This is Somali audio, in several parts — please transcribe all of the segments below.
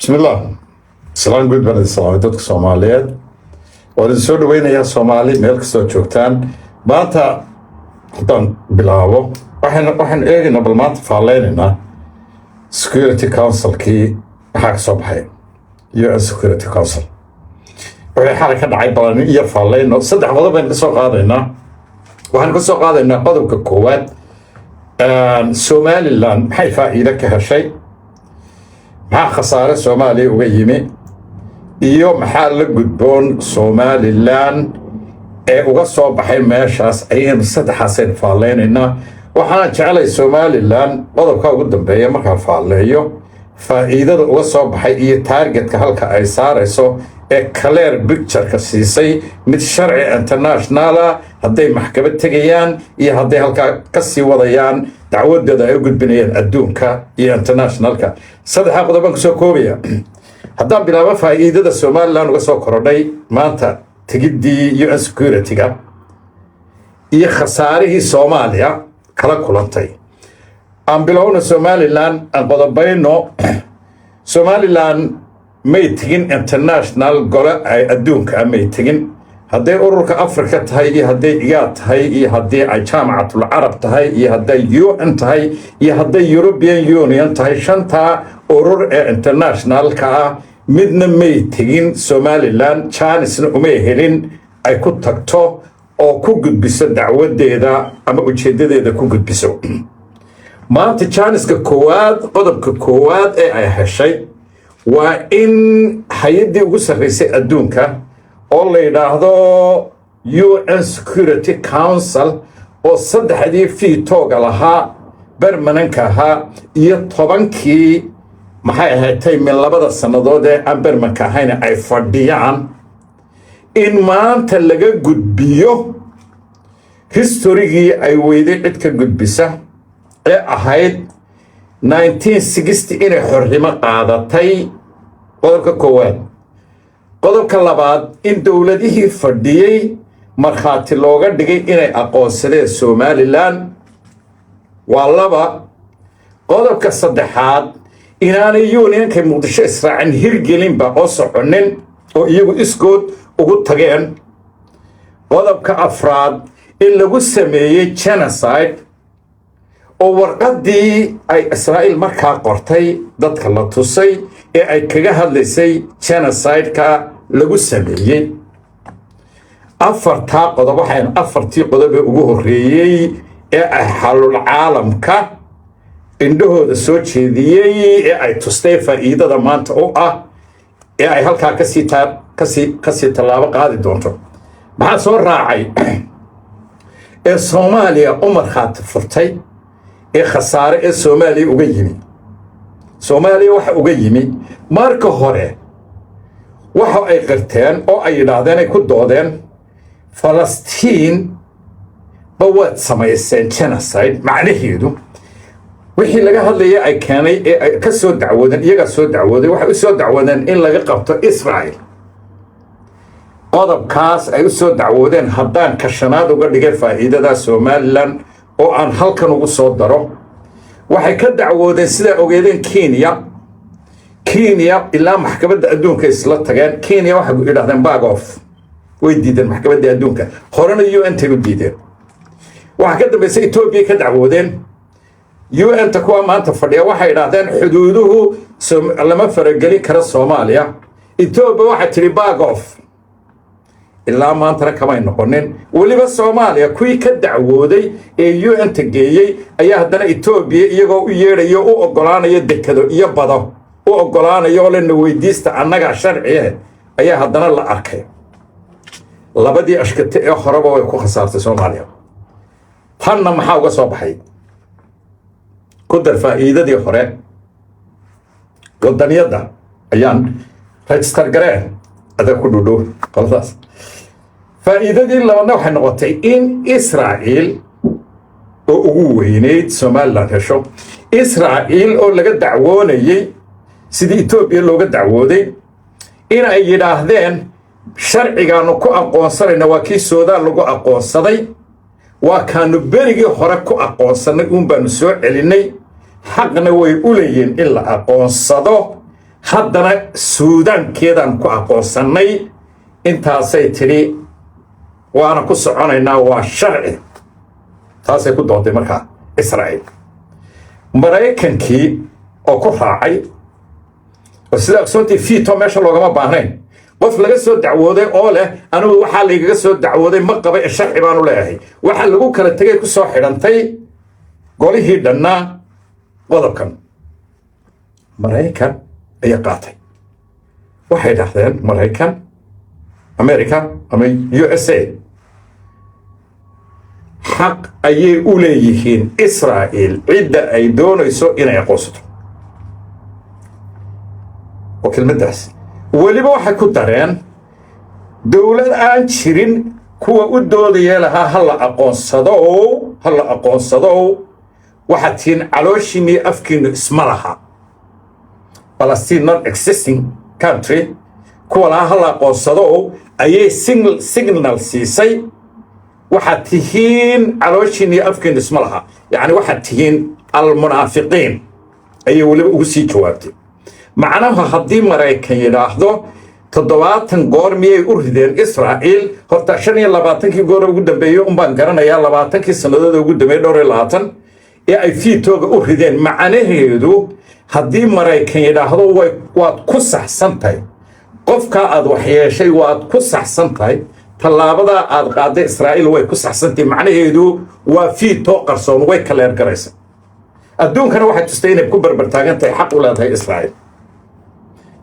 بسم الله. سلام جود بلد السلام dadka Soomaaliyeed oo soo dhaweynaya Soomaali meel kasta joogtaan maanta haddaan bilaabo waxaan eegaynaa bal maanta faaleynayna Security Council-kii waxa ka soo baxay UN Security Council waxay xalay ka dhacay balan iyo faaleyno saddex qodob ayaan ka soo qaadaynaa waxaan ka soo qaadaynaa qodobka koowaad Somaliland maxay faa'iido ka heshay maxaa khasaare Soomaaliya uga yimi iyo maxaa la gudboon Somaliland ee uga soo baxay meeshaas ayaynu saddexaaseen faaleynayna waxaan jeclay Somaliland qodobka ugu dambeeya markaan faaleeyo faa'iidada uga soo baxay iyo targetka halka ay saarayso ee clear picture-ka siisay mid sharci international hadday maxkamad tegayaan iyo hadday halka ka sii wadayaan dacwadooda ay u gudbinayaan adduunka iyo internationalka saddexa qodoban soo koobaya haddaan bilaabo faa'iidada Somaliland uga soo korodhay maanta tigidii UN security-ga iyo khasaarihii Soomaaliya kala kulantay aan bilowno Somaliland aan qodobayno Somaliland may tigin international gole ay adduunka may tigin hadday ururka Afrika tahay iyo hadday IGAD tahay iyo hadday ay jaamacatul Arab tahay iyo hadday UN tahay iyo hadday European Union tahay shanta urur ee internationalka midna may tigin Somaliland chance uma helin ay ku tagto oo ku gudbiso dacwadeeda ama ujeedadeeda ku gudbiso maanta chance-ka koowaad qodobka koowaad ee ay heshay waa in hay'adii ugu sarreysay adduunka oo la yiraahdo UN Security Council oo saddexdii fiitooga lahaa permanent-ka ahaa iyo 10kii maxay ahaatay min labada sanadood ee aan permanent-ka ahayn ay fadhiyaan in maanta laga gudbiyo historigii ay weyday cid ka gudbisa ee ahayd 1960 inay xornimo qaadatay qodobka koowaad qodobka labaad in dowladihii fadhiyay markhaati looga dhigay inay aqoonsadeen Somaliland waa laba qodobka saddexaad inaanay unionka Muqdisho israacin hirgelinba oo soconin oo iyagu iskood ugu tageen qodobka afraad in lagu sameeyay genocide oo warqadii ay Israa'iil markaa qortay dadka la tusay ee ay kaga hadlaysay genocide-ka lagu sameeyay afartii qodob ee ugu horeeyay ee ay xalul caalamka indhahooda soo jeediyay ee ay tustay faa'iidada maanta oo ah ee ay halkaa ka sii tallaabo qaadi doonto maxaa soo raacay ee Soomaaliya u markhaati furtay ee khasaare ee Soomaaliya uga yimi Soomaaliya waxa uga yimi marka hore waxa ay qirteen oo ay yiraahdeen ay ku doodeen Falastiin bawad samaysay genocide macnaheedu wixii laga hadlayay ay keenay ee ay ka soo dacwadeen iyaga soo dacwaday waxa u soo dacwadeen in laga qabto Israa'iil qodobkaas ay u soo dacwadeen haddaan ka shanaad uga dhigay faa'iidada Somaliland oo aan halkan ugu soo daro waxay ka dacwoodeen sida ogeedeen Kenya ilaa maxkamadda adduunka isla tageen Kenya waxa ay yiraahdeen back off way diideen maxkamadda adduunka horena UN tagu diideen waxa ka dambeysay Ethiopia ka dacwoodeen UN ta kuwa maanta fadhiya waxay yiraahdeen xuduuduhu lama faragelin karo Soomaaliya Ethiopia waxa tiri back off ilaa maanta kama noqonin waliba Soomaaliya kuwii ka dacwooday ee UN ta geeyay ayaa haddana Ethiopia iyagoo u yeerayo u ogolaanayo dekado iyo bado u ogolaanayo lana weydiista annaga sharciye ayaa haddana la arkay labadii ashkate ee horeba way ku khasaartay Soomaaliya tanna maxaa uga soo baxay ku dar faa'iidadii hore wadaniyada ayaan register gareen ada ku dhudhow qaladaas faa'iidadii labaadna waxay noqotay in Israa'iil oo ugu weyneyd Somaliland hesho Israa'iil oo laga dacwoonayay sidii Ethiopia looga dacwooday in ay yiraahdeen sharcigaanu ku aqoonsanayna waa kii Suudaan lagu aqoonsaday waa kaanu berigii hore ku aqoonsanay baanu soo celinay حقنا ويقولين إلا أقوصده haddana suudaankeedaan ku aqoonsannay intaasay tidhi waana ku soconaynaa waa sharci taasay ku dooday markaa israa'iil maraykankii oo ku raacay oo sida ogsoontii fiito meesha loogama baahnayn qof laga soo dacwooday oo leh anigu waxaa laygaga soo dacwooday ma qaba sharci baanu leeyahay waxaa lagu kala tegay ku soo xidhantay golihii dhannaa qodobkan maraykan ayaa qaatay waxay dhahdeen maraykan america ama USA xaq ayay u leeyihiin israa'iil cidda ay doonayso inay aqoonsato oo kelmaddaas weliba waxay ku dareen dowlad aan jirin kuwa u doodaya lahaa ha la aqoonsado waxaad tihiin calooshiinii afkiinu isma laha Palestine non existing country kuwa lahaa ha la aqoonsado ayay signal siisay waxaad tihiin calooshiinii afkiinu isma laha yacni waxaad tihiin almunaafiqiin ayay weliba ugu sii jawaabtay macnaha haddii maraykan yidhaahdo 70 goor miyay u rideen israa'iil horta 25 goor ugu dambeeyay baan garanayaa 20 sannadood ugu dambeeyay dhowr 20 ee ay fiitooga u rideen macnaheedu haddii maraykan yidhaahdo waad ku saxsantahay qofka aad wax yeeshay waad ku saxsantahay tallaabada aad qaaday israa'iil way ku saxsantahay macnaheedu waa fiito qarsoon way kala ergaraysa adduunkana waxay tustay inay ku barbartaagan tahay xaq u leedahay israa'iil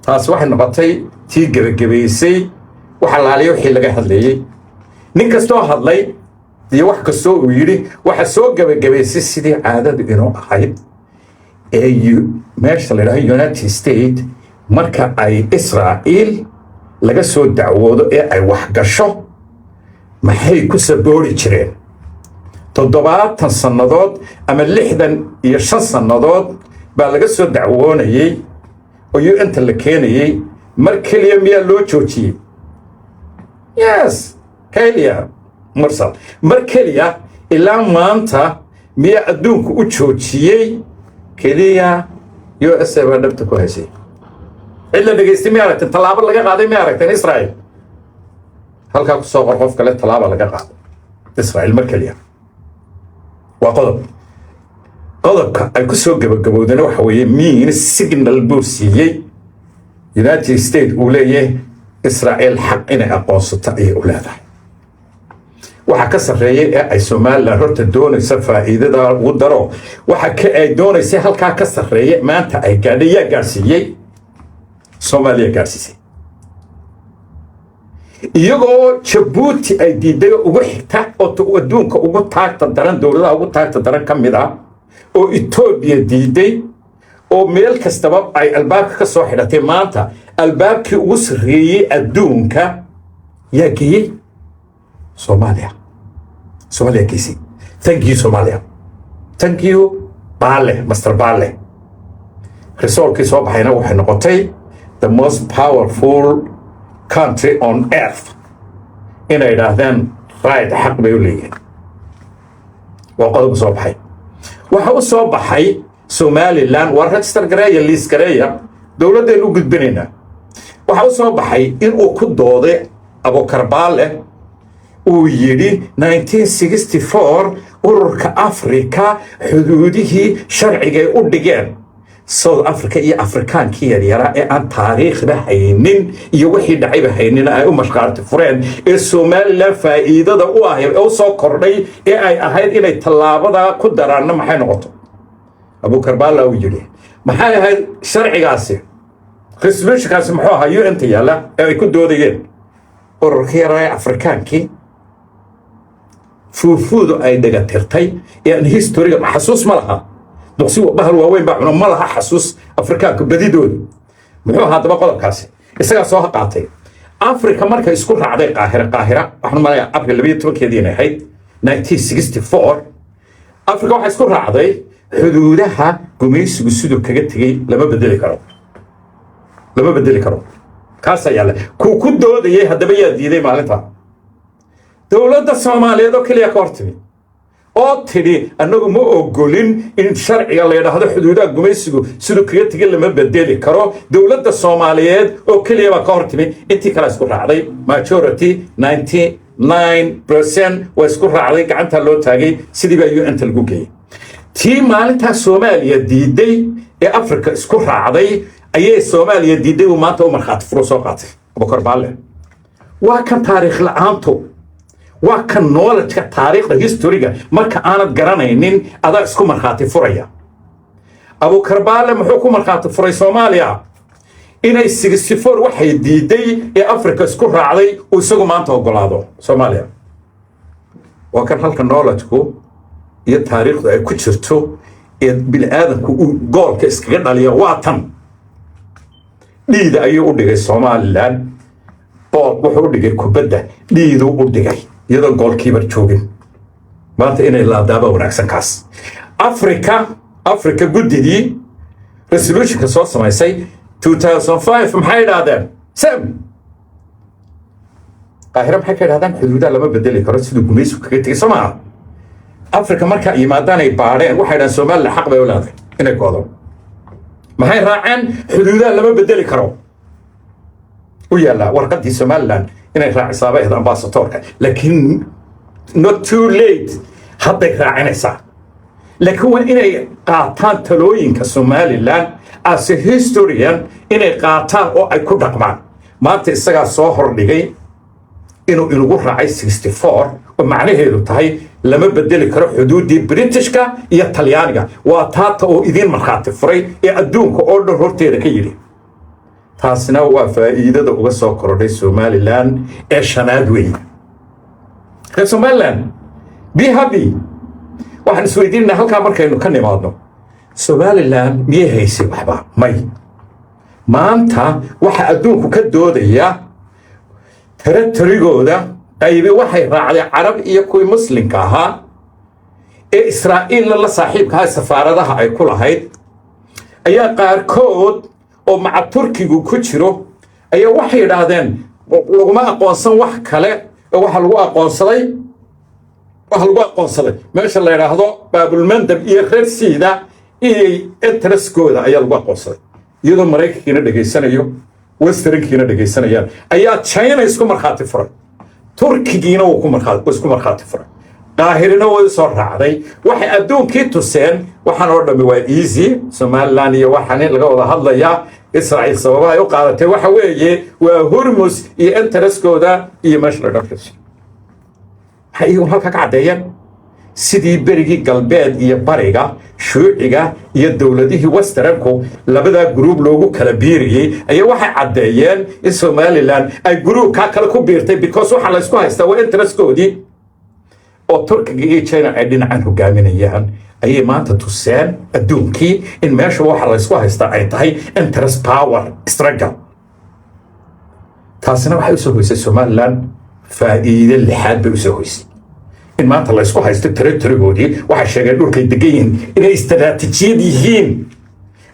taas waxay noqotay tii gebagabaysay waxa laaliyo wixii laga hadlayey nin kastoo hadlay iyo wax kastoo uu yidhi waxa soo gebagabaysay sidii caadadu inuu ahayd ee meesha la yidhahdo United States marka ay israa'iil laga soo dacwoodo ee ay wax gasho maxay ku saboori jireen 70 sannadood ama 65 sannadood baa laga soo dacwoonayay oo inta la keenayay mar kaliya miyaa loo joojiyey yes kaliya mursal mar kaliya ilaa maanta miyaa adduunku u joojiyey kaliya USA baa dhabta ku haysay illa dhageystay ma aragtay tallaabo laga qaaday ma aragtay Israa'iil halka ku soo qof kale tallaabo laga qaaday Israa'iil mar kaliya waa qodobka ay ku soo gabagabowdeen waxa weeye miin signal buu siiyey United States uu leeyahay Israa'iil xaq inay aqoonsato ay u leedahay waxa ka sarreeyay ee ay Soomaaliland horta doonaysa faa'iidada ugu daro waxa ka ay doonaysa halka ka sarreeyay maanta ay gaarsiiyay Soomaaliya gaarsiisay iyagoo Djibouti ay diiday ugu xigta oo adduunka ugu taagta daran dowladaha ugu taagta daran ka mid ah oo Ethiopia diiday oo meel kastaba ay albaabka ka soo xidhatay maanta albaabkii ugu sarreeyay adduunka yaa geeyay Soomaaliya kiisi thank you Somalia thank you Bale Mr. Bale resultkii soo baxayna waxay noqotay the most powerful country on earth inay yidhaahdeen right xaq bay u leeyihiin waa qodob soo baxay waxa u soo baxay Somaliland waa register gareeya liis gareeya dowladeen u gudbinaynaa waxa u soo baxay in uu ku dooday Abubakar Bale uu yidhi 1964 ururka Afrika xuduudihii sharciga ay u dhigeen South Africa iyo Afrikaankii yaryara ee aan taariikhda haynin iyo wixii dhacayba haynin ay u mashqaarti fureen ee Somaliland faa'iidada u ah ee u soo kordhay ee ay ahayd inay tallaabada ku daraanna maxay noqoto Abubakar Bale uu yidhi maxay ahayd sharcigaasi resolutionkaasi muxuu ahaa UN yaala ee ay ku doodayeen ururka yara ee Afrikaankii fuufuudu ay dhaga tirtay ee historiga xasuus ma laha duqsi bahal waaweyn baa cuna ma laha xasuus Afrikaanka badidooda muxuu hadaba qodobkaasi isaga soo qaatay Afrika markay isku raacday qaahira waxaan maleeyaa April 12keedii ahayd 1964 Afrika waxay isku raacday xuduudaha gumaysigu sidoo kaga tagay lama bedeli karo kaas ayaa ku doodayay hadaba yaa diiday maalinta dowladda Soomaaliyeed oo kaliya ka hortimi oo tidhi annagu ma ogolin in sharciga la yidhaahdo xuduudaha gumaysigu siduu kaga tegin lama bedeli karo dowladda soomaaliyeed oo keliya baa ka hor timi intii kale isku raacday majority 99% waa isku raacday gacantaa loo taagay sidii baa un-ta lagu geeyey tii maalintaa soomaaliya diiday ee afrika isku raacday ayay soomaaliya diiday uu maanta u markhaati furo soo qaatay abukar baalle waa kan taariikh la-aantu waa kan knowledgeka taariikhda historiga marka aanad garanaynin adaa isku markhaati furaya abukar baalle muxuu ku markhaati furay soomaaliya inay 64 waxay diiday ee afrika isku raacday uu isagu maanta ogolaado soomaaliya waa kan halka knowledgeku iyo taariikhdu ay ku jirto ee bini'aadanku uu goolka iskaga dhaliyo waa tan dhiida ayuu u dhigay somalilan bool wuxuu u dhigay kubadda dhiiduu u dhigay iyadoo goolkiibar joogin maanta inay laadaaba wanaagsan kaas afrika guddidii resolutionka soo samaysay 2005 maxay idhaahdeen sam qaahira maxay ka idhahdaan xuduudaha lama bedeli karo siduu gumaysigu kaga tegay soo maaha afrika markaa yimaadaan ay baadheen waxay dhahaan somalilan xaq bay u leedahay inay go'do maxay raaceen xuduudaha lama bedeli karo u yaallaa warqaddii somalilan inay raacisaaba ahayd ambasadoorka laakiin not too late hadday raacinaysaa laakiin waa inay qaataan talooyinka somalilan as a historian inay qaataan oo ay ku dhaqmaan maanta isagaa soo hordhigay inuu inagu raacay 64 oo macnaheedu tahay lama bedeli karo xuduuddii britishka iyo talyaaniga waa taata oo idiin markhaati furay ee adduunka oo dhan horteeda ka yidhi taasina waa faa'iidada uga soo korodhay somalilan ee shanaad weyn reer somalilan be happy waxaan isweydiinanaa halkaa markaynu ka nimaadno somalilan miyay haysay waxba may maanta waxa adduunku ka doodaya territorygooda qaybi waxay raacday carab iyo kuwii muslimka ahaa ee israa'iilna la saaxiibka ahaa safaaradaha ay ku lahayd ayaa qaarkood oo maca turkigu ku jiro ayaa waxay yidhaahdeen laguma aqoonsan wax kale oo waxa lagu aqoonsaday meesha la yidhaahdo baabulmandab iyo reer siida inay intereskooda ayaa lagu aqoonsaday iyadoo maraykankiina dhegaysanayo westernkiina dhegaysanayaan ayaa china isku markhaati furay turkigiina wuu isku markhaati furay qaahirina way soo raacday waxay adduunkii tuseen waxaan oo dhammi waa easy somalilan iyo waxaan laga wada hadlayaa israa'iil sababaha ay u qaadatay waxa weeye waa hormus iyo intereskooda iyo meesha la dhafis waxay iyagun halka ka caddeeyeen sidii berigii galbeed iyo bariga shuuciga iyo dowladihii westernku labadaa gruub loogu kala biiriyey ayaa waxay caddeeyeen in somalilan ay gruubkaa kale ku biirtay because waxaa la isku haystaa waa intereskoodii oo turkiga iyo china ay dhinacan hogaaminayaan ayay maanta tuseen adduunkii in meesha waxa la isku haystaa ay tahay interest power struggle taasina waxay usoo hoysay somalilan faa'iide lixaad bay usoo hoysay in maanta la isku haysto territorygoodii waxay sheegeen dhulkay degan yihiin inay istaraatijiyad yihiin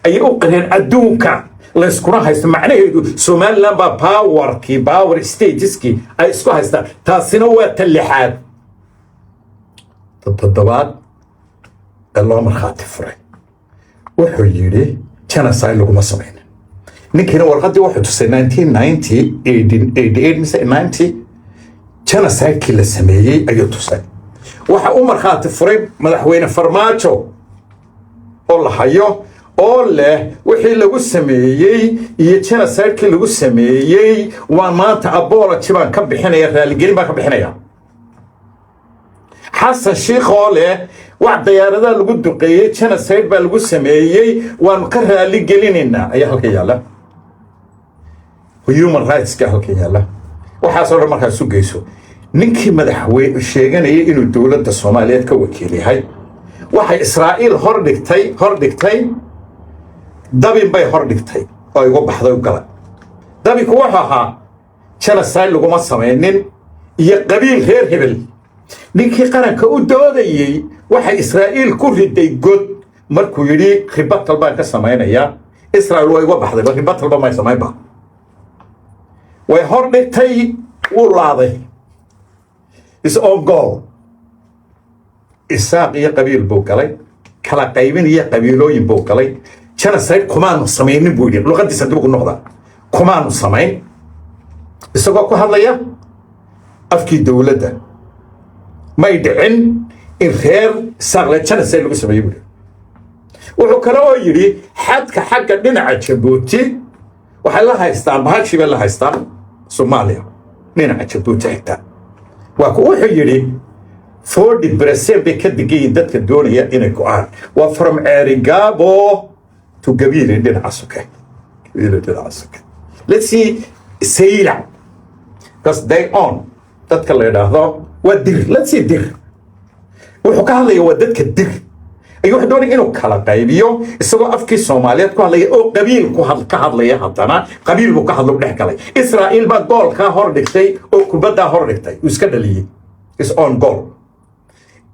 ayay u qireen adduunka la iskuna haysto macnaheedu somalilan baa power stageskii ay isku haystaan taasina waa ta lixaad toddobaad ee loo markhaati furay wuxuu yidhi genocide laguma samaynin ninkiina warqaddii wuxuu tusay 1990 genocidekii la sameeyey ayuu tusay waxa u markhaati furay madaxweyne farmaajo oo la hayo oo leh wixii lagu sameeyey iyo genocidekii lagu sameeyey waa maanta apology baan ka bixinaya raaligelin baan ka bixinaya xasan sheikh oo leh wax diyaaradaha lagu duqeeyey genocide baa lagu sameeyey waanu ka raaligelinaynaa ayaa halka yaalla human rightska halka yaalla waxaasoo dhan markaa isu geyso ninkii madaxweyne sheeganayay inuu dowladda soomaaliyeed ka wakiil yahay waxay israa'iil hordhigtay dabin bay hordhigtay oo igu baxday u galay dabinku wuxuu ahaa genocide laguma samaynin iyo qabiil reer hebel ninkii qaranka u doodayey waxay israa'iil ku riday god markuu yidhi ribatal baan ka samaynayaa israa'iil waa igu baxday ribatalba may samaynba way hordhigtay wuu laaday is own goal إساق يا قبيل بوكالي كلا قيبين يا قبيلوين بوكالي كان سيد كمان سمين بويدي لغة صندوق النهضة كمان سمين إساقو هذا يا أفكي الدولة ده ما يدعن الخير ساغلة كان سيد لغة سمين بويدي وحكرا يري حق لنا جيبوتي وحلا هايستان بهالشي بلا هايستان صوماليا لنا جيبوتي حتى وحو يري 40% بكدقين دتك الدنيا إن القرآن وفرم عرقابو تو قبيلة لنا عسكة قبيلة لنا عسكة let's see سيلع because they own دتك اللي هذا ودير let's see دير وحكا هذا يوددك الدير أيوه دوني إنه كلا قيبيو السبب أفكي الصوماليات كهلا أو قبيل كهلا يهضنا قبيل كهلا بنحكي إسرائيل بقول كهور دكتي أو كبدا هور دكتي وسكده ليه is on goal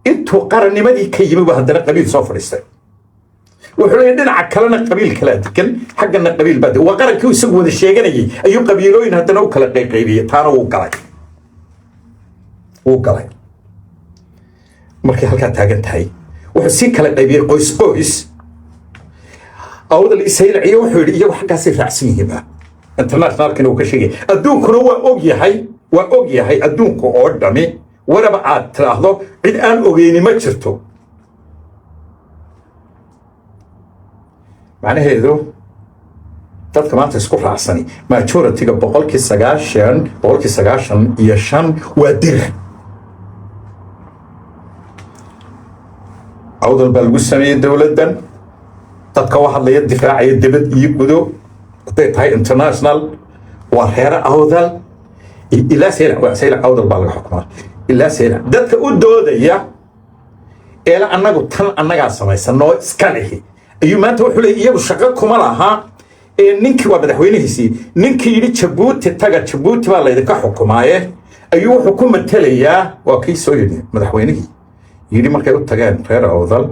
intuu qarannimadii ka yimi waa haddana qabiil soo fadhiistay wuxuu leeyahay dhinaca kalena qabiil kala degan xaggana qabiil baa waa qarankii isagu wada sheeganayay ayuu qabiilooyin haddana u kala qayqaybiyay taana wuu galay markay halkaa taagan tahay wuxuu si kala qaybiyay qoys awdal isaylaciyo wuxuu yidhi iyagu xaggaasay raacsan yihiin internationalkana uu ka sheegay adduunkuna waa og yahay adduunka oo dhami waraba aad tiraahdo cid aan ogeyni ma jirto macnaheedu dadka maanta isku raacsani majority-ga 95% waa dir awdal baa lagu sameeyey dowladdan dadka u hadlaya difaacaya dibad iyo gudo hadday tahay international waa reere awdal ilaa saylac awdal baa laga xukumaa ilaa saylac dadka u doodaya eela annagu tan annagaa samaysanoo iska lihi ayuu maanta wuxuu leeyahay iyagu shaqo kuma laha ninkii waa madaxweynihiisii ninkii yidhi jabuuti taga jabuuti baa laydinka xukumaaye ayuu wuxuu ku matelayaa waa kii soo yidhi madaxweynihii yidhi markay u tageen reer awdal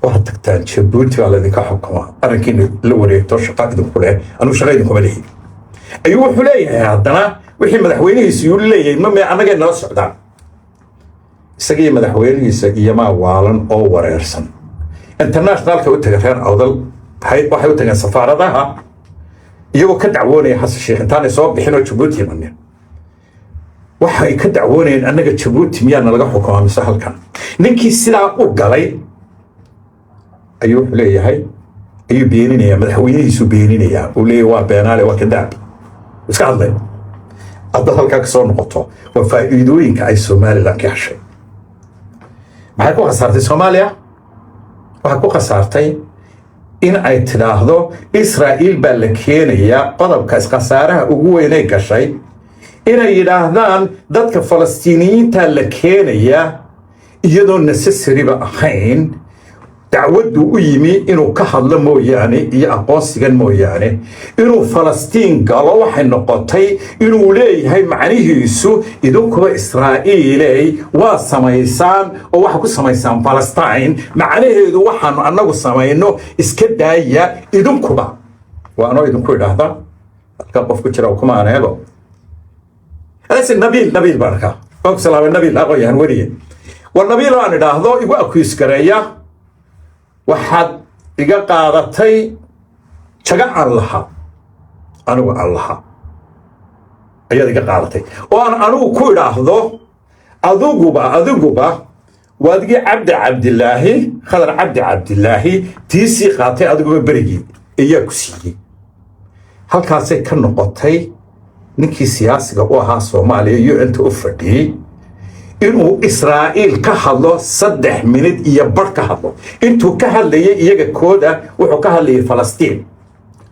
waxaad tagtaan jabuuti baa laydinka xukumaa arrinkiina la wareegto shaqa idinku leh anugu shaqa idinkuma lihi ayuu wuxuu leeyahay haddana wixii madaxweynihiisa yuu leeyahay ma annagay nala socdaan isagii madaxweynihiisa iyomaa waalan oo wareersan internationalka u taga reer awdal waxay u tageen safaaradaha iyagoo ka dacwoonaya xasan sheekh intaanay soo bixin oo jabuuti imanin waxay ka dacwoonayeen annaga jabuuti miyaana laga xukumaa mise halkan ninkii sidaa u galay ayuu wuxuu leeyahay ayuu beeninayaa madaxweynihiisu beeninayaa uu leeyahay waa beenaale waa kadaab iska hadlay haddaad halkaa ka soo noqoto waa faa'iidooyinka ay somalilan ka heshay maxay ku khasaartay soomaaliya waxay ku khasaartay in ay tidhaahdo israa'iil baa la keenayaa qodobkaas khasaaraha ugu weynay gashay inay yidhaahdaan dadka falastiiniyiinta la keenayaa iyadoo necessary-ba ahayn dacwaddu u yimi inuu ka hadlo mooyaane iyo aqoonsigan mooyaane inuu falastiin galo waxay noqotay inuu leeyahay macnihiisu idinkuba israa'iiley waa samaysaan oo waxa ku samaysaan falastiin macnaheedu waxaanu annagu samayno iska daaya idinkuba waa anoo idinku idhaahda halka qof ku jira kuma aneego nabiil barka ku salaamay nabiil aqoon wariye war nabiil aan idhaahdo igu akuus gareeya waxaad iga qaadatay jaga aan lahaa anigu aan lahaa ayaad iga qaadatay oo aan anigu ku idhaahdo adiguba waadigii cabdilaahi khadar cabdilaahi tiisii qaatay adiguba berigii ayaa ku siiyey halkaasay ka noqotay ninkii siyaasiga u ahaa soomaaliya iyo inta u fadhiyey inuu israa'iil ka hadlo 3 minid iyo bar ka hadlo intuu ka hadlayay iyaga kooda wuxuu ka hadlayay falastiin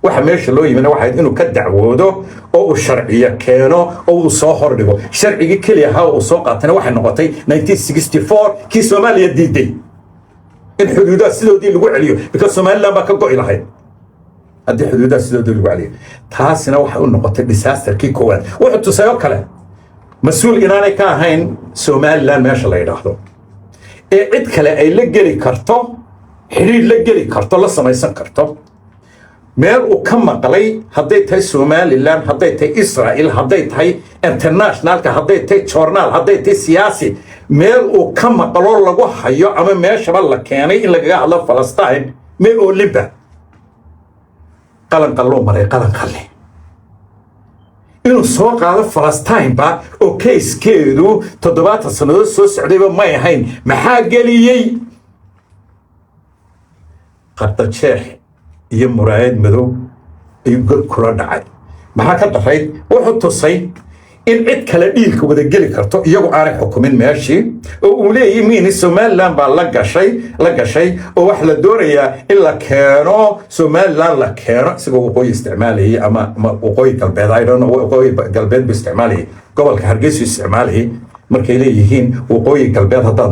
waxa meesha loo yimina waxay inuu ka dacwoodo oo uu sharciyo keeno oo uu soo hordhigo sharcigi kaliya ha uu soo qaatana waxay noqotay 1964 kii Soomaaliya diiday in xuduudaha sidoodii lagu celiyo because Soomaaliland baa ka go'i lahayd haddii xuduudaha sidoodii lagu celiyo taasina waxay u noqotay disaster kii koowaad wuxuu tusayo kale مسؤول إناني كاهين سوماليلاند ماشا لا يداخلو عد كلا أي لجري كرتو حرير لجري كرتو لا سميسان كرتو مير وكم مقلي هديت هاي سوماليلاند هديت هاي إسرائيل هديت هاي انترناشنال هديت هاي جورنال هديت هاي سياسي meel uu ka maqlo lagu hayo ama meeshaba la keenay in lagaga hadlo Palestine meel oo liba qalan qallo maray qalan qalle inuu soo qaado Palestine ba oo keeskeedu 7 sanadood soo socdayba ma ahayn maxaa geliyay qarta sheekh iyo muraayad madow ay god kula dhacay maxaa ka dhaxay wuxuu tusay in cid kale dhiilka wada geli karto iyagu aanay xukumin meeshii oo uu leeyahay Somaliland baa la gashay oo wax la doonayaa in la keeno Somaliland la keeno isagoo waqooyi isticmaalayay ama waqooyi galbeed I don't know waqooyi galbeed bi isticmaalayay gobolka Hargeysa isticmaalayay markay leeyihiin waqooyi galbeed haddaad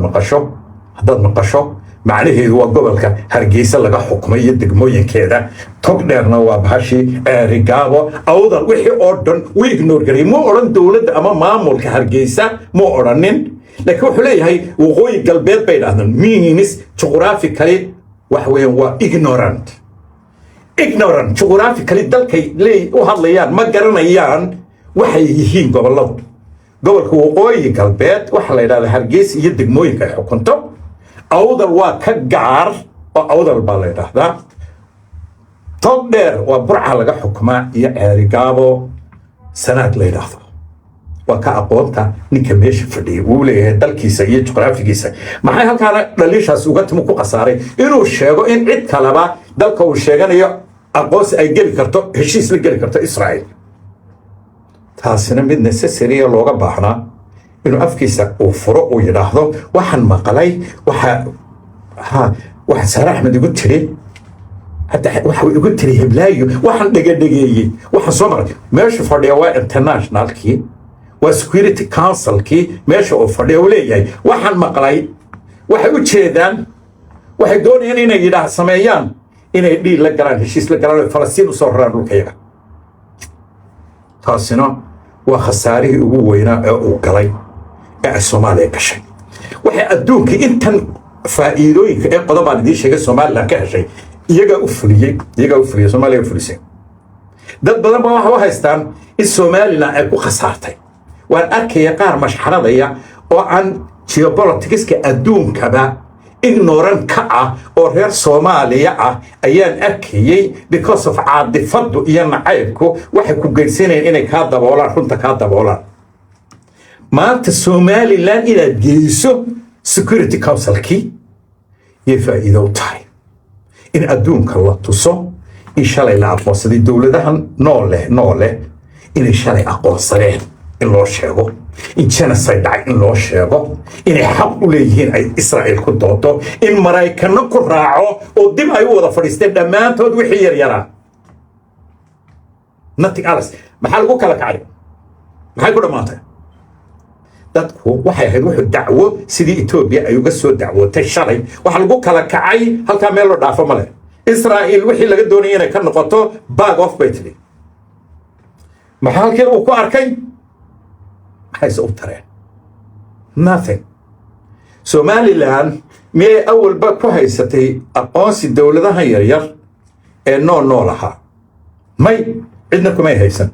maqasho macnaheedu waa gobolka Hargeysa laga xukumay degmooyinkeeda tog dheerna waa bahashi Rigaabo awdal wixii oo dhan way ignore garay ma oran dawladda ama maamulka Hargeysa ma oranin laakiin wuxuu leeyahay waqooyi galbeed bay dhahdaan means geographically wax weeyaan waa ignorant geographically dalkay u hadlayaan ma garanayaan waxay yihiin gobolada gobolka waqooyi galbeed waxa la yiraahdaa Hargeysa iyo degmooyinka ay xukunto awdal waa ka gaar oo awdal baa la yiraahdaa tog dheer waa burca laga xukumaa iyo Rigaabo sanaad la yiraahdo waa ka aqoonta ninka meesha fadhiya uu leeyahay dalkiisa iyo juqraafigiisa maxay halkaan dhaliishaas uga timo ku qasaaray inuu sheego in cid kaleba dalka uu sheeganayo aqoonsi ay geli karto heshiis la geli karto Israa'iil taasina mid necessary looga baahnaa inuu afkiisa uu furo uu yiraahdo waxaan maqalay waxa Sarax Ahmed igu tiri hadda waxa igu tiri Hiblaayo waxaan dhageeyay waxaan soo maray meesha fadhiya waa internationalkii waa security councilkii meesha uu fadhiyo leeyahay waxaan maqlay waxay u jeedaan waxay doonayaan inay yiraahdo sameeyaan inay dhiil la galaan heshiis la galaan Falastiin u soo raraan dhulkayga taasina waa khasaarihii ugu weynaa ee uu galay Soomaaliya gashay waxay adduunka intan faa'iidooyinka ee qodobaan idin sheegay Soomaaliland ka heshay iyaga u fuliyay Soomaaliya u fulisay dad badan baa waxa haystaan in Soomaaliland ay ku khasaartay waan arkay qaar mashxaradaya oo aan geopoliticska adduunkaba ignorant ka ah oo reer Soomaaliya ah ayaan arkayay because of caadifadu iyo nacaybku waxay ku geysanayeen inay ka daboolaan runta ka daboolaan maanta Somaliland ila geyso security councilkii iyo faa'iido tahay in adduunka la tuso in shalay la aqoonsaday dawladahan noole in shalay aqoonsadeen in loo sheego in genocide dhacay in loo sheego inay xaq u leeyihiin ay Israa'iil ku doodo in Maraykanna ku raaco oo dib ay u wada fadhiisteen dhammaantood wixii yaraa nothing else maxaa lagu kala kacay maxay ku dhamaatay dadku waxay ahayd wuxuu dacwo sidii Ethiopia ay uga soo dacwootay shalay waxa lagu kala kacay halka meel loo dhaafo male Israa'iil wixii laga doonayay inay ka noqoto bag of battery maxaa halkii uu ku arkay maxay soo tareen nothing Somaliland mee awal ba ku haysatay aqoonsi dawladaha yaryar ee noolaha may cidna kuma haysan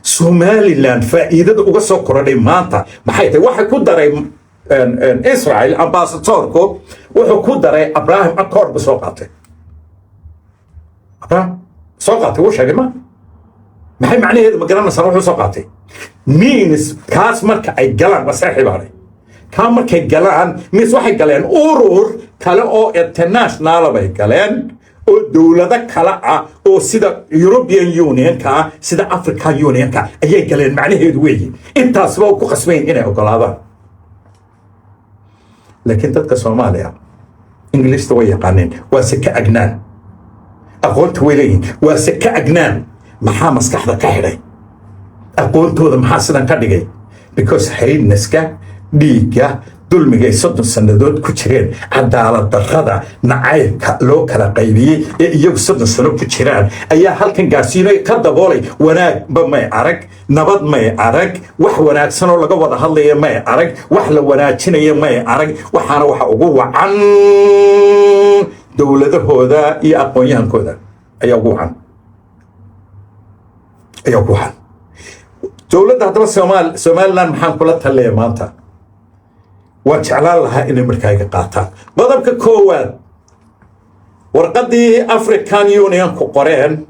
Somaliland faa'iidada uga soo korodhay maanta maxay tahay waxa ku daray Israel ambassadorku wuxuu ku daray Abraham Accord soo qaatay wuu sheegay maxay macnaheedu ma garanaysaa wuxuu soo qaatay means kaas marka ay galaan wasaaxibaanay ka markay galaan means waxay galeen urur kale oo international bay galeen oo dawlado kala ah oo sida European Union ka sida African Union ka ayay galeen macnaheedu weeyii intaas waa ku qasbayn inay ogolaadaan laakiin dadka Soomaaliya English way yaqaaneen waa si ka agnaan aqoonta weeyeen waa si ka agnaan maxaa maskaxda ka xidhay aqoontooda maxaa sidan ka dhigay because haynaska dhiiga dulmiga 30 sanadood ku jireen cadaalad darrada nacaybka loo kala qaybiyay ee iyagu 30 sano ku jiraan ayaa halkan gaarsiinay ka daboolay wanaag ba may arag nabad may arag wax wanaagsan oo laga wada hadlayo may arag wax la wanaajinayo may arag waxaana waxa ugu wacan dawladahooda iyo aqoonyahankooda ayaa ugu wacan dawladda hadaba Somaliland maxaan kula taliyay maanta وجعل لها إن مركاي قاتا بدل كواد ورقدي أفريكان يونيون كقرين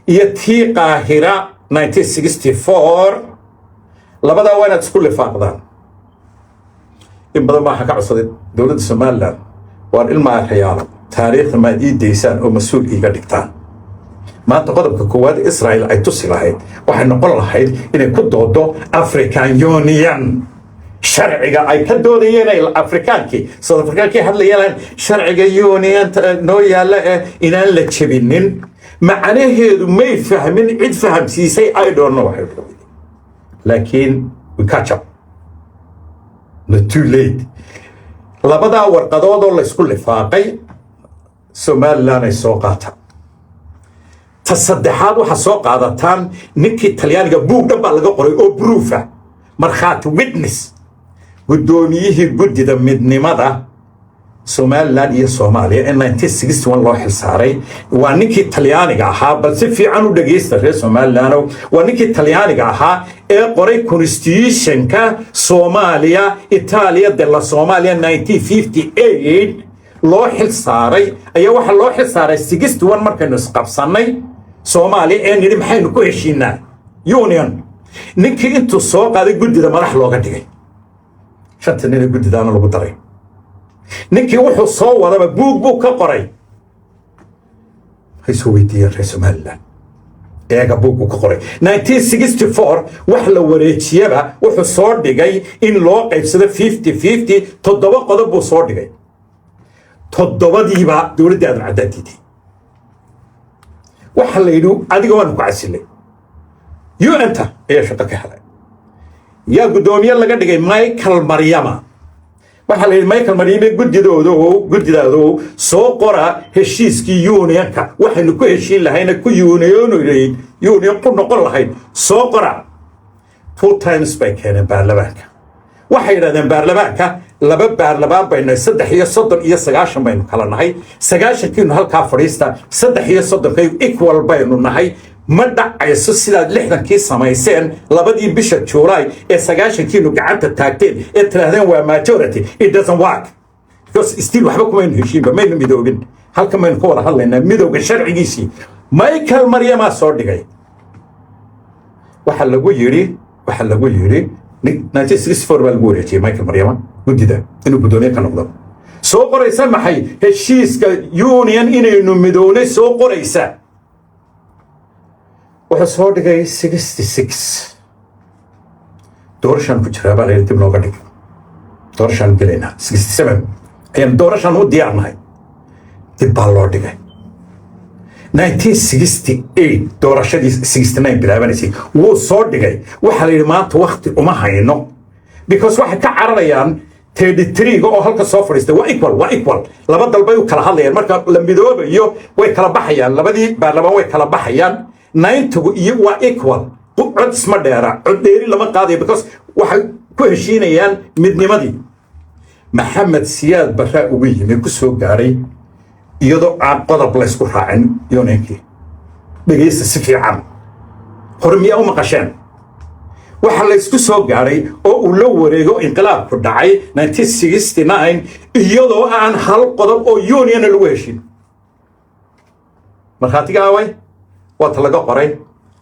يتي قاهرة 1964 لبدا وين تسكول فاقدان إن بدل ما حكى عصد دولة سوماليلاند وان إلما حيالا تاريخ ما ديسان أو مسؤول إيجا دكتان ما تقدم كواد إسرائيل أي تصل هاي وحن نقول هاي إن كدودو أفريكان يونيون شرعي أي كدوديين الأفريكان كي صد أفريكان كي هذا يلان شرعي يونيون نويا لا إن لا تشبينين معناه ما يفهمين عد فهم سيسي I don't know لكن we catch up not too late لبدا ورقدود الله يسكول فاقي سوماليلاند يسوقاتها تصدحات waxa soo qaadataan ninkii Talyaaniga buug dhan baa laga qoray oo proof ah marxaat witness gudoomiyihii gudida midnimada Somaliland iyo Soomaaliya in 1961 loo xilsaaray waa ninkii Talyaaniga ahaa bal si fiican u dhageystay reer Somaliland waa ninkii Talyaaniga ahaa ee qoray constitution-ka Soomaaliya Italia della Soomaaliya 1958 loo xilsaaray ayaa waxa loo xilsaaray 61 markaynu isqabsanay Soomaaliya ee nidhi maxaynu ku heshiinaa union ninkii intuu soo qaaday gudida madax looga dhigay shanta nin gudidaana lagu daray ninkii wuxuu soo wadaba buug ka qoray hay soo weydiiyay reer Somaliland eega buug ka qoray 1964 wax la wareejiyaba wuxuu soo dhigay in loo qaybsado 50-50 toddoba qodob buu soo dhigay toddobadiiba dawladda aadan cadaadidii waxa la yidhi adiga waan ku casilay UN-ta ayaa shaqo ka helay yaa gudoomiye laga dhigay Michael Maryama waxa la yidhi Michael Maryama gudidaadu soo qora heshiiskii union-ka waxaynu ku heshiin lahayna ku union ku noqon lahayn soo qora full times by keeneen baarlamaanka waxay yidhahdeen baarlamaanka laba baarlamaan bayna 339 baynu kala nahay 90kiinu halkaa fadhiista 330kay equal baynu nahay ma dhacayso sidaad 60kii samayseen labadii bisha July ee 90kiinu gacanta taagteen ee tirahdeen waa majority it doesn't work because still waxba kuma heshiinba maynu midoobin halka maynu ku wada hadlaynaa midowga sharcigiisii Michael Maryama soo dhigay waxa lagu yiri 1964 baa lagu wareejiyay Michael Maryama gudida inuu gudoomiye ka noqdo soo qoraysa maxay heshiiska union inaynu midownay soo qoraysa waxa soo dhigay 66 doorashan ku jira baa dib looga dhigay doorashan galena 67 ayaan doorashan u diyaarnahay dib baa loo dhigay 1968 doorashadii 69 bilaabanaysa wuu soo dhigay waxa la yiri maanta waqti uma hayno because waxa ka cararayaan 33 oo halka soo fadhiistay waa equal laba dalbay u kala hadlayaan marka la midoobayo way kala baxayaan labadii baarlamaan way kala baxayaan 90 iyo waa equal cod isma dheera cod dheeri lama qaadayo because waxay ku heshiinayaan midnimadii Maxamed Siyaad Barre ugu yimid ku soo gaaray iyadoo aan qodob la isku raacin union-kii dhageysta si fiican hormiya u maqasheen waxa la isku soo gaaray oo uu la wareego inqilaabku dhacay 1969 iyadoo aan hal qodob oo union lagu heshin marxaatiga away waa talaga qoray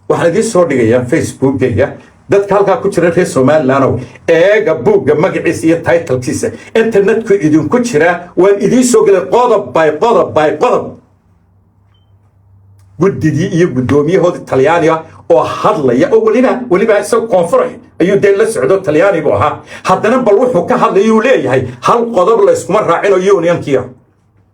waxa idin soo dhigaya Facebook-ga dadka halka ku jira reer Somaliland eega buugga magaciisa iyo title-kiisa internet-ku idinku jira waan idin soo galay qodob by qodob gudidii iyo gudoomiyahooda Talyaaniga oo hadlaya oo waliba soo konfuray ayuu deel la socdo Talyaani buu ahaa haddana bal wuxuu ka hadlayuu leeyahay hal qodob la isku raacin oo union-kiya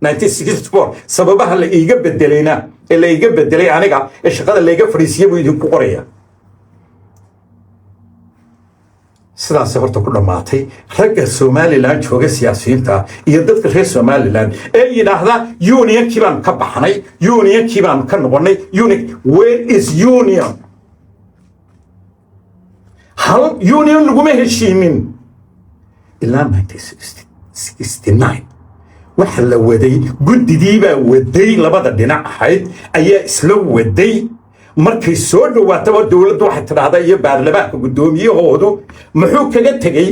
1964 sababaha la iiga bedelayna ee la iiga bedelay aniga ee shaqada la iiga fariisiyay buu idinku qoraya sidaas horta ku dhamaatay ragga Somaliland jooga siyaasiyiinta iyo dadka reer Somaliland ee yiraahda union-kii baan ka baxnay union-kii baan ka noqonay where is union hal union laguma heshiinin ilaa 1969 waxa la waday gudidii baa waday labada dhinac ahayd ayaa isla waday markay soo dhawaataba dawladdu waxay tiraahdaa iyo baarlamaanka gudoomiyahoodu muxuu kaga tagay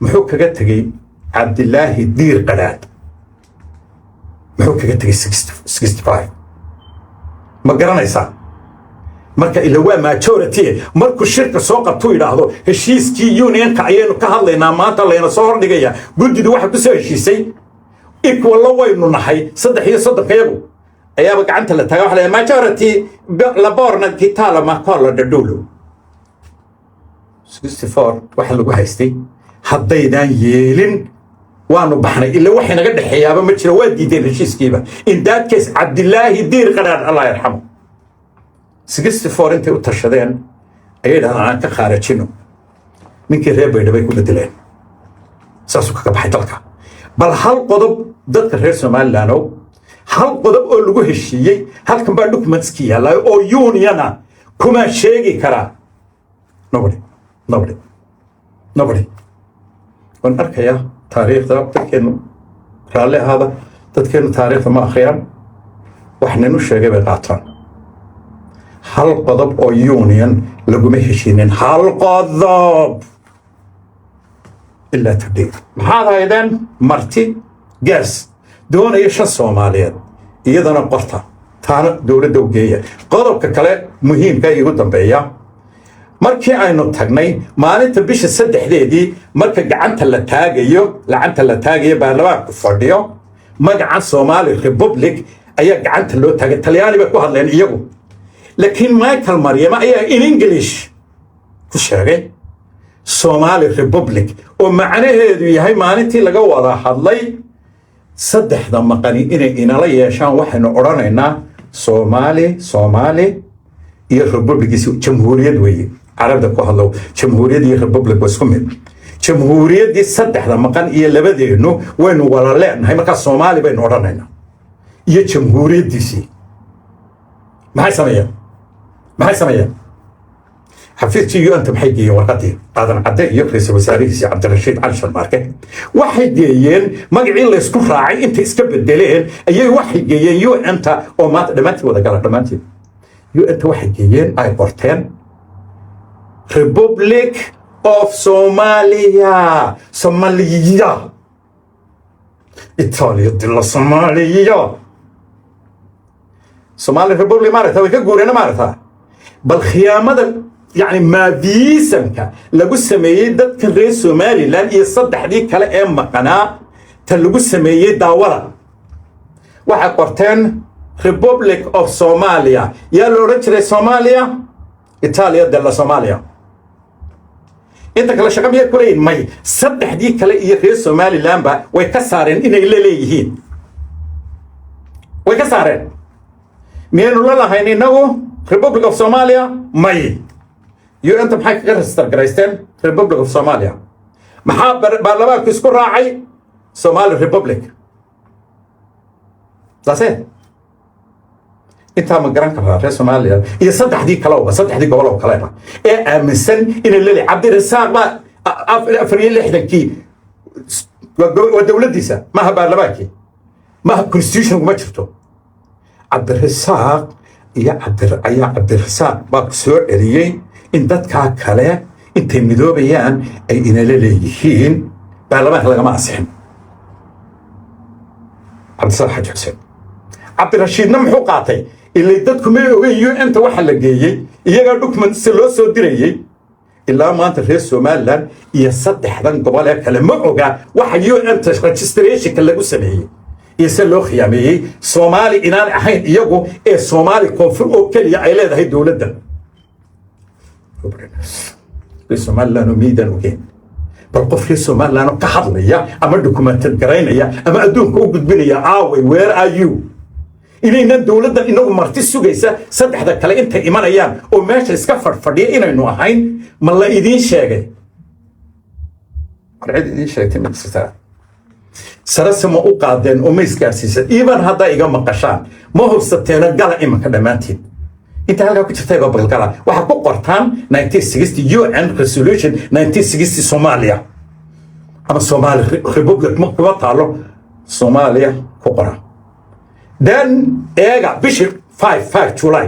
muxuu kaga tegey cabdilaahi diir qadhaadh muxuu kaga tegey 65 ma garanaysaa marka ila waa majority markuu shirka soo qabtuu yidhaahdo heshiiskii unionka ayaynu ka hadlaynaa maanta layna soo hordhigaya guddidu waxa ku soo heshiisay equal waynu nahay 3 yagu ayaaba gacanta la taagay waxa la majority la boorna kitala ma kola dadulu 64 waxa lagu haystay haddaydan yeelin waanu baxnay ila waxa naga dhaxeeyaba ma jiro waa diideen heshiiskiiba in that case cabdilaahi diir qadhaadh Allah yarxamo 64 intay u tashadeen ayay dhahdaan aan ka khaarajino ninkii reer Baydhabo ku bedeleen saasuu kaga baxay dalka bal hal qodob dadka reer Somaliland hal qodob oo lagu heshiiyey halkan baa documentski yaala oo uniona kuma sheegi kara nobody wan arkaya taariikhda dadkeenu raalli ahaada dadkeenu taariikhda ma akhriyaan wax ninu sheegay bay qaataan hal qodob oo union laguma heshiinin hal qodob ilaa today maxaad haydeen marti gaas doonaya 5 Soomaaliyeed iyadana qorta taana dawladda u geeya qodobka kale muhiimka igu dambeeya markii aynu tagnay maalinta bisha 3deedii marka gacanta la taagayo baarlamaanku fadhiyo magaca Somali Republic ayaa gacanta loo taagay Talyaani bay ku hadleen iyagu laakiin Michael Maryama ayaa in English ku sheegay Somali Republic oo macnaheedu yahay maalintii laga wada hadlay saddexda maqani inay inala yeeshaan waxaynu oranaynaa Somali iyo Republicisi jamhuuriyad weeye carabda ku hadlo jamhuuriyad iyo Republic wasku mid jamhuuriyadii saddexda maqan iyo labadeenu waynu wala leenahay marka Somali baynu oranaynaa iyo jamhuuriyadiisi maxay sameeyeen xafiidkii anta maxay geeyeen warqadii aadan cadde iyo ra'iisul wasaarihiisa Cabdirashiid Cali Sharmaarke waxay geeyeen magacii la isku raacay inta iska bedeleen ayay waxay geeyeen anta oo maanta dhamaantii wada gala dhamaantii anta waxay geeyeen ay qorteen Republic of Somalia Italia della Somalia Somali Republic maarata way ka guureen maarata bal khiyaamada يعني ما فيسمك لقوا سمية دت كري سومالي لان يصدح دي كلا مقنا تلقوا سمية داورة واحد قرتين Republic of Somalia يا لو رجل سوماليا إيطاليا دلا سوماليا أنت كلا شقم يكورين ماي صدح دي كلا يكري سومالي لانبا ويكسرين إن إلا ليهين ويكسرين مين ولا هيني نو Republic of Somalia ماي أنت محاك غير جرايستين Republic of Somalia محاب برلمان كيسكو راعي Somali Republic that's it انت ما قرانك في Somalia يصدح دي كلاوبا صدح دي قولوا كلاوبا امسن ان اللي عبد الرزاق ما افريل لحدكي ودولتيسا ما برلمانكي ما كونستيتيوشن ما جرتو عبد الرزاق يا عبد الرزاق باك سو اريي in dadka kale intay midoobayaan ay inala leeyihiin baarlamaanka laga ma asixin Cabdisalaam Xaji Xuseen Cabdirashiidna muxuu qaatay ilaa dadku ma ogeeyo inta waxa la geeyay iyaga document si loo soo dirayay ilaa maanta reer Somaliland iyo saddexdan gobol ee kale ma oga waxa inta registration lagu sameeyay iyo si loo khiyaameeyay Soomaali inaan ahayn iyagu ee Soomaali koonfur oo kaliya ay leedahay dawladda Somaliland miidan ogeen bal qofkii Somaliland ka hadlaya ama documented garaynaya ama adduunka u gudbinaya aaway where are you inayna dawladda inagu marti sugaysa saddexda kale inta imanayaan oo meesha iska fadhiya inaynu ahayn ma la idin sheegay qarayd idin sheegtay maksata sarasama u qaadeen oo ma isgaarsiisay even hadda iga maqashaan ma hubsateena gala imanka dhamaantiin انت هلقا كنت تايبا بالقلا waxa ku qortaan 1960 UN resolution 1960 Somalia ama Somali Republic ma ku taalo Somalia ku qoran then eega bishi 5 July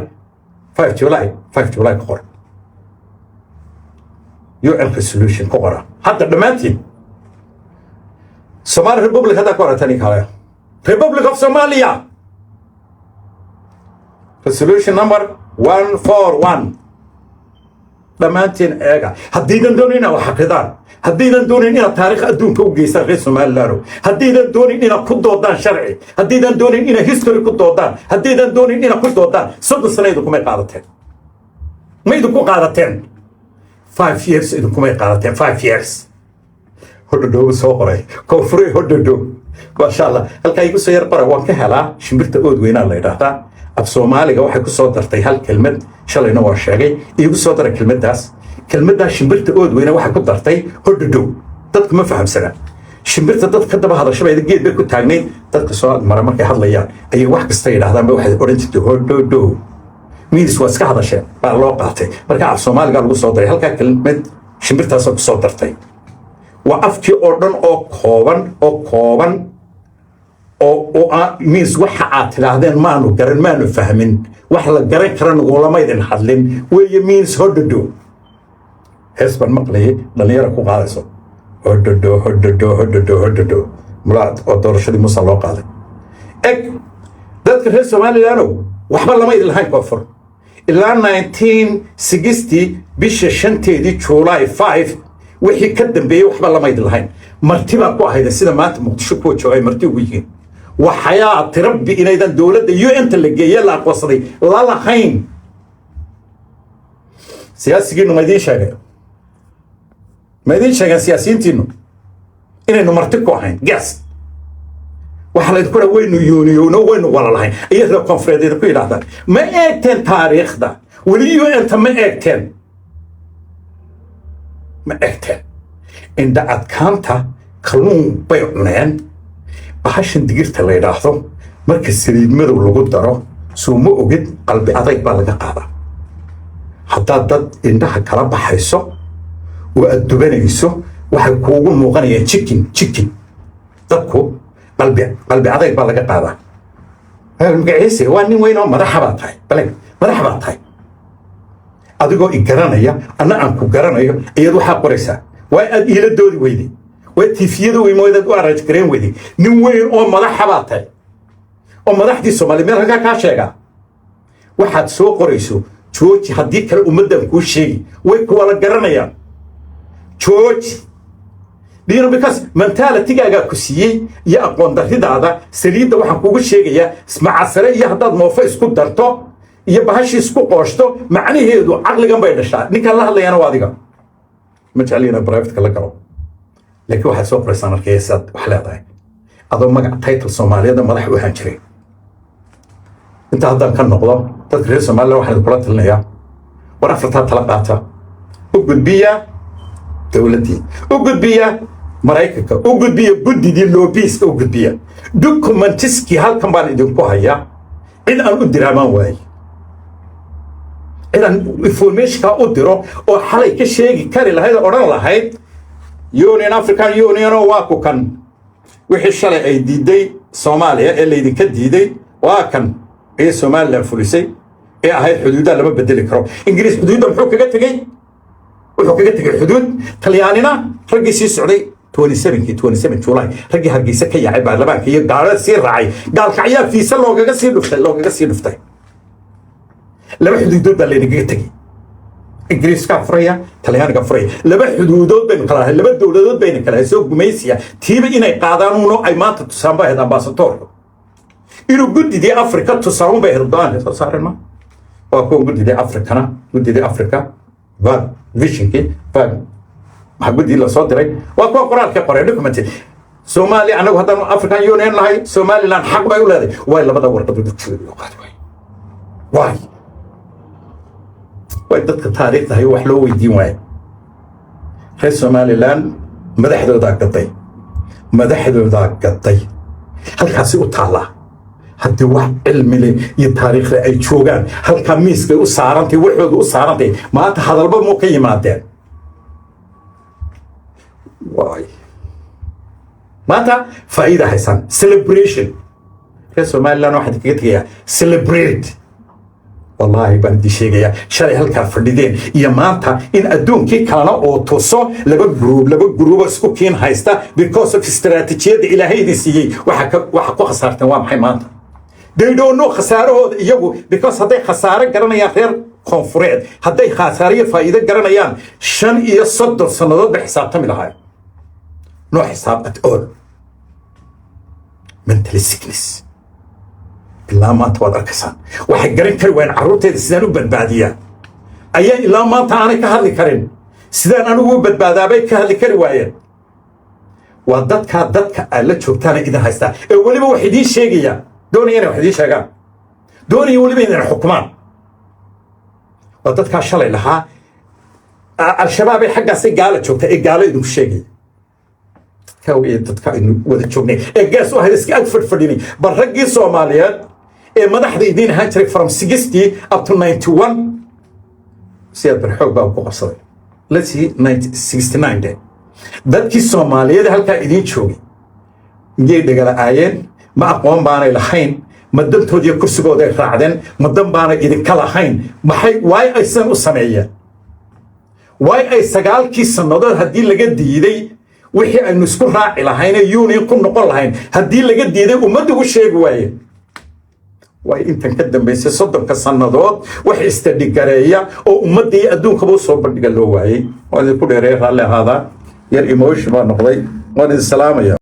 ku qoran UN resolution ku qoran hadda dhamaantiin Somali Republic هذا كورة تاني كله Republic of Somalia resolution number 141 dhammaantiin eega haddaydan doonin inaad xaqidaan haddaydan doonin inaad taariikh adduunka u geystaan reer somaliland haddaydan doonin inaad ku doodaan sharci haddaydan doonin inaad history ku doodaan haddaydan doonin inaad ku doodaan 30 sano idinkumay qaadateen ma idinku qaadateen 5 years idinkumay qaadateen 5 years hodhodhow soo qoray koonfure hodhodhow maasha allah halkaa igu soo yar qora waan ka helaa shimbirta ood weynaa la yidhaahdaa af soomaaliga waxay ku soo dartay hal kelmad shalayna waa sheegay iigu soo daray kelmaddaas shimbirta ood weyna waxay ku dartay hodhodhow dadka ma fahamsana shimbirta dad ka daba hadashabayda geed bay ku taagnayd dadka soo mara markay hadlayaan ayay wax kasta yidhahdaanba waxay odhan jirtay hodhodhow miidis waa iska hadasheen baa loo qaatay marka af soomaaliga lagu soo daray halkaa kelmad shimbirtaasoo ku soo dartay waa afkii oo dhan oo kooban oo means waxa aad tidhaahdeen maanu garan maanu fahmin wax la garan kara nagulama idin hadlin weeye means hodhodhow hees baan maqlayay dhallinyara ku qaadayso hodhodhow mulaad oo doorashadii muuse loo qaaday eg dadka reer somalilandow waxba lama idin lahayn koonfur ilaa 1960 bisha 5 July 5 wixii ka dambeeyay waxba lama idin lahayn marti baa ku ahayd sida maanta muqdisho ku joogay marti ugu yihiin waxayaa tirabbi inaydan dowladda UN ta la geeyay la aqoonsaday la lahayn siyaasiyiintu ma idin sheegay siyaasiyiintiinu inaynu marti ku ahayn gas waxa la idinku dhaw waynu yuuniyowno waynu wala lahayn iyadoo konfereedyada ku yidhaahdaan ma eegteen taariikhda weli UN ta ma eegteen indha adkaanta kalluun bay cuneen bahashan digirta la yidhaahdo marka saliid madow lagu daro soo ma ogid qalbi adayg baa laga qaadaa haddaad dad indhaha kala baxayso oo aad dubanayso waxay kuugu muuqanayaan chicken dadku qalbi adayg baa laga qaadaa magaciise waa nin weyn oo madaxa baa tahay adigoo i garanaya anna aan ku garanayo iyad waxaa qoraysaa waa aad iila doodi weyday waa tiifiyada weymoodaad u araj gareen weyday nin weyn oo madaxa baa tahay oo madaxdii Soomaaliya meel halkaa kaa sheegaa waxaad soo qorayso jooji haddii kale ummaddan kuu sheegi way kuwa la garanayaan jooji dhiino because mentalitigaagaa ku siiyey iyo aqoon darridaada saliidda waxaan kuugu sheegayaa ismacasare iyo haddaad moofo isku darto iyo bahashi isku qooshto macnaheedu caqligan bay dhashaa ninkan la hadlayana waa adiga ma jeclina private la galo laakiin waxa soo qoraysan arkaysaad wax leedahay adoo magac title Soomaaliyada madax u ahaan jiray inta haddaan ka noqdo dadka reer Soomaaliya waxaan kula talinayaa war afartaa tala qaata u gudbiya dowladii u gudbiya Mareykanka u gudbiya guddidii lobbyist u gudbiya documentiski halkan baan idinku hayaa in aan u diraamaan waayay إذا information كأودرو أو حلا كشيء كاري لهذا أوران لهاي يونيون أفريقيا يونيون واقو كان وحش شلي أي دي سوماليا اللي دي كدي واكن إيه سوماليا فلسي إيه هاي الحدود اللي ما بدل كرو إنجليز حدود محوك جت جي الحدود طلياننا رجع سي السعودي 27 جولاي رجع هرجع سكية عباد لبان كي قال سير رعي قال كعيا في سلة لوجا سير نفتي لما حدود اللي نجيتك إنجليز كفرية طليان كفرية لما حدود بين كلاه لما دولة بين كلاه سوق ميسيا تيم إنه قادرونه أي ما تتسامى هذا باسطور إنه قد دي أفريقيا تسامى بهردان صار ما وأكون قد دي أفريقيا قد دي أفريقيا فان فيشنكي فان ما قد دي لصادري وأكون قرار كقرار دوكمنتي سومالي أنا وهذا أفريقيا يونين لاي سومالي لان حق بيولادي ولا بدور قدود تشوي واي ويدك تاريخ هي وحلو ويدين واي reer Somaliland madaxdooda qatay halkaasi u taala hadii wax cilmi leh iyo taariikh ay joogan halka miiska u saarantay waxooda u saarantay maanta hadalba mu ka yimaadeen waay maanta faa'iido haysan celebration reer Somaliland waxa kaga tagaya celebrate والله بندي شيء شري هالكا فردين يا مانتا إن أدون كي كانوا أو توصو لبا جروب سكوكين هايستا because of استراتيجية إلى هيدي سيء وحكو خسارة وام حي مانتا they don't know خسارة يجو because هذي خسارة قرنا يا خير كونفريد هذي خسارة فائدة قرنا يان شن يصدر سنوات بحساب تملا هاي نو حساب at all mental sickness إلا ما تواد أركسان واحد قرن كروين عروتي سيدان وبدبادية أيان إلا ما تاني كهذي كرين سيدان أنا وبدبادا بي كهذي كرواية وددك ألا شوكتانا إذا هايستا ولي بوحدين شيقيا دوني أنا وحدين شيقا دوني ولي بين الحكمان وددك شالي لها الشباب حقا سي قالت شوكتا قالوا يدوم شيقيا كاوي ددك إنه وذا شوكني قاسوا هاي اسكي أكفر فرديني برقي سوماليات madaxda idin ahaan jiray from 60 up to 91 siyaad barxoog baa ku qabsaday let's see 69 day dadkii Soomaaliyeed halka idin joogay inay dhagala aayeen ma aqoon baanay lahayn ma dantoodii kursigooda ay raacdeen ma dan baanay idin kala hayn maxay way aysan u sameeyeen way ay sagaalkii sanadood hadii laga diiday wixii aynu isku raaci lahayn union ku noqon lahayn hadii laga diiday ummaddu u sheegi waayeen way intan ka dambeysay soddonka sanadood wax istadhigareeya oo ummadii adduunka buu soo bandhiga loo waayay waa ku dheereey raali ahaada yar emotion baa noqday waan salaamaya